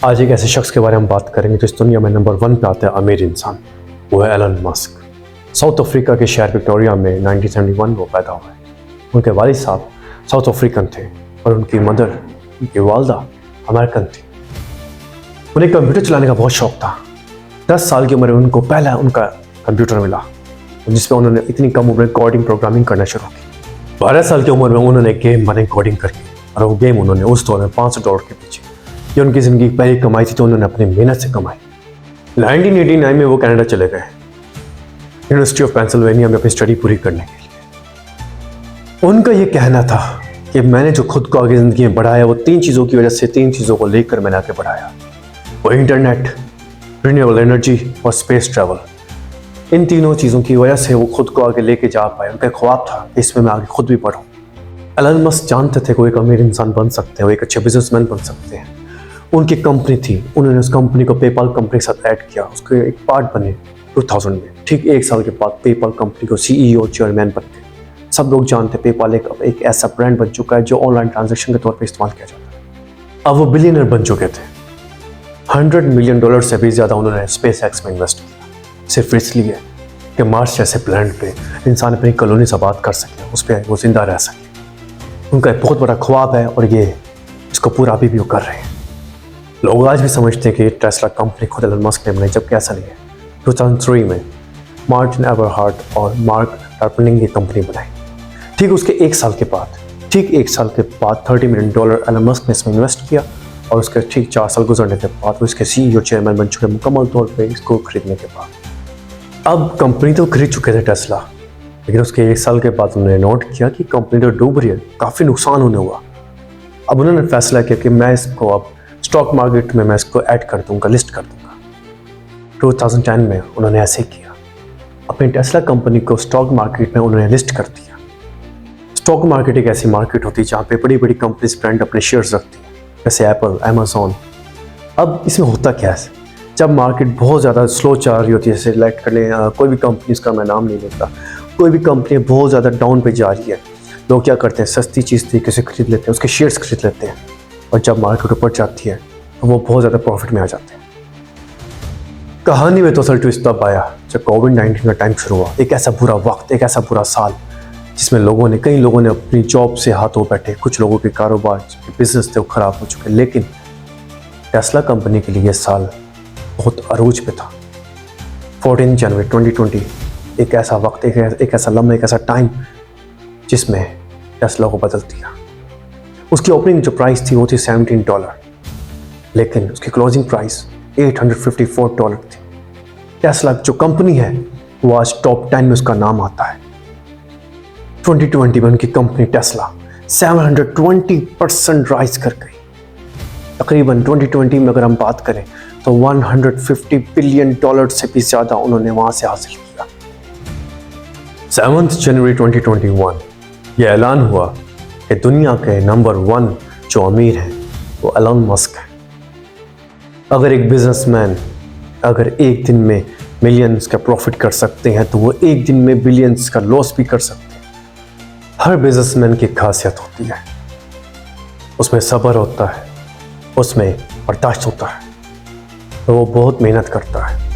आज एक ऐसे शख्स के बारे में हम बात करेंगे जो इस दुनिया में नंबर 1 पे आता है अमीर इंसान। वो है एलन मस्क। साउथ अफ्रीका के शहर विक्टोरिया में 1971 वो पैदा हुआ है। उनके वालिद साहब साउथ अफ्रीकन थे और उनकी मदर, उनकी वालदा अमेरिकन थी। उन्हें कंप्यूटर चलाने का बहुत शौक था। 10 साल की उम्र में उनको पहला उनका कंप्यूटर मिला जिसमें उन्होंने इतनी कम उम्र में कोडिंग प्रोग्रामिंग करना शुरू की। 12 साल की उम्र में उन्होंने गेम बनाई कोडिंग करके, और वो गेम उन्होंने उस दौर में $500 के पीछे, ये उनकी ज़िंदगी की पहली कमाई थी तो उन्होंने अपनी मेहनत से कमाई। 1989 में वो कनाडा चले गए यूनिवर्सिटी ऑफ पेंसिल्वेनिया में अपनी स्टडी पूरी करने के लिए। उनका ये कहना था कि मैंने जो खुद को आगे ज़िंदगी में बढ़ाया वो 3 चीज़ों की वजह से, 3 चीज़ों को लेकर मैंने आगे बढ़ाया। वो इंटरनेट, रिन्यूएबल एनर्जी और स्पेस ट्रैवल। इन तीनों चीज़ों की वजह से वो खुद को आगे लेके जा पाए। उनका ख्वाब था कि इसमें मैं आगे खुद भी बढ़ूँ। एलन मस्क जानते थे कि वो एक अमीर इंसान बन सकते हैं, वो एक अच्छे बिजनेसमैन बन सकते हैं। उनकी कंपनी थी, उन्होंने उस कंपनी को पेपाल कंपनी के साथ ऐड किया, उसके एक पार्ट बने 2000 में। ठीक 1 साल के बाद पेपाल कंपनी को CEO चेयरमैन बन गए। सब लोग जानते पेपाल एक ऐसा ब्रांड बन चुका है जो ऑनलाइन ट्रांजैक्शन के तौर पर इस्तेमाल किया जाता है। अब वो बिलियनर बन चुके थे। $100 मिलियन से भी ज़्यादा उन्होंने स्पेस एक्स में इन्वेस्ट किया, सिर्फ इसलिए कि मार्स जैसे प्लैनेट पे इंसान अपनी कॉलोनी से आबाद कर सके, उस पर वो जिंदा रह सके। उनका एक बहुत बड़ा ख्वाब है और ये इसको पूरा अभी भी वो कर रहे हैं। लोग आज भी समझते हैं कि टेस्ला कंपनी खुद एलन मस्क ने बनाई, जबकि ऐसा नहीं है। 2003 में मार्टिन एवरहार्ट और मार्क टार्पनिंग की कंपनी बनाई। ठीक उसके 1 साल के बाद, $30 मिलियन एलन मस्क ने इसमें इन्वेस्ट किया, और उसके ठीक 4 साल गुजरने के बाद वो इसके CEO चेयरमैन बन चुके मुकम्मल तौर पे इसको खरीदने के बाद। अब कंपनी तो खरीद चुके थे टेस्ला, लेकिन उसके 1 साल के बाद उन्होंने नोट किया कि कंपनी तो डूब रही है, काफ़ी नुकसान होने हुआ। अब उन्होंने फैसला किया कि मैं इसको अब स्टॉक मार्केट में मैं इसको ऐड कर दूंगा, लिस्ट कर दूंगा। 2010 में उन्होंने ऐसे किया, अपनी टेस्ला कंपनी को स्टॉक मार्केट में उन्होंने लिस्ट कर दिया। स्टॉक मार्केट एक ऐसी मार्केट होती है जहाँ पे बड़ी बड़ी कंपनीज ब्रांड अपने शेयर्स रखती हैं, जैसे एप्पल, अमेजोन। अब इसमें होता क्या है, जब मार्केट बहुत ज़्यादा स्लो चल रही होती है, जैसे लाइक कर लें कोई भी कंपनीज का मैं नाम नहीं लेता, कोई भी कंपनी बहुत ज़्यादा डाउन पे जा रही है, लोग क्या करते हैं, सस्ती चीज़ तरीके से खरीद लेते हैं, उसके शेयर्स खरीद लेते हैं, और जब मार्केट ऊपर जाती है तो वो बहुत ज़्यादा प्रॉफिट में आ जाते हैं। कहानी में तो असल ट्विस्ट तब आया जब कोविड-19 का टाइम शुरू हुआ। एक ऐसा बुरा वक्त, एक ऐसा बुरा साल जिसमें कई लोगों ने अपनी जॉब से हाथ धो बैठे, कुछ लोगों के कारोबार के बिजनेस थे वो ख़राब हो चुके। लेकिन टेस्ला कंपनी के लिए ये साल बहुत अरूज पे था। 14 जनवरी 2020 एक ऐसा वक्त, एक ऐसा लम्हा, एक ऐसा टाइम जिसमें टेस्ला को बदल दिया। उसकी ओपनिंग जो प्राइस थी वो थी $17, लेकिन उसकी क्लोजिंग प्राइस $854 थी। टेस्ला जो कंपनी है वो आज टॉप 10 में उसका नाम आता है। 2020 में उनकी कंपनी टेस्ला 720% राइज कर गई। तकरीबन 2020 में अगर हम बात करें तो $150 बिलियन से भी ज़्यादा उन्होंने वहाँ से हासिल किया। 7 जनवरी 2021 यह ऐलान हुआ कि दुनिया के नंबर 1 जो अमीर हैं वो एलन मस्क है। अगर एक बिजनेसमैन अगर एक दिन में मिलियंस का प्रॉफिट कर सकते हैं तो वो एक दिन में बिलियंस का लॉस भी कर सकते हैं। हर बिजनेसमैन की खासियत होती है, उसमें सब्र होता है, उसमें बर्दाश्त होता है, तो वो बहुत मेहनत करता है।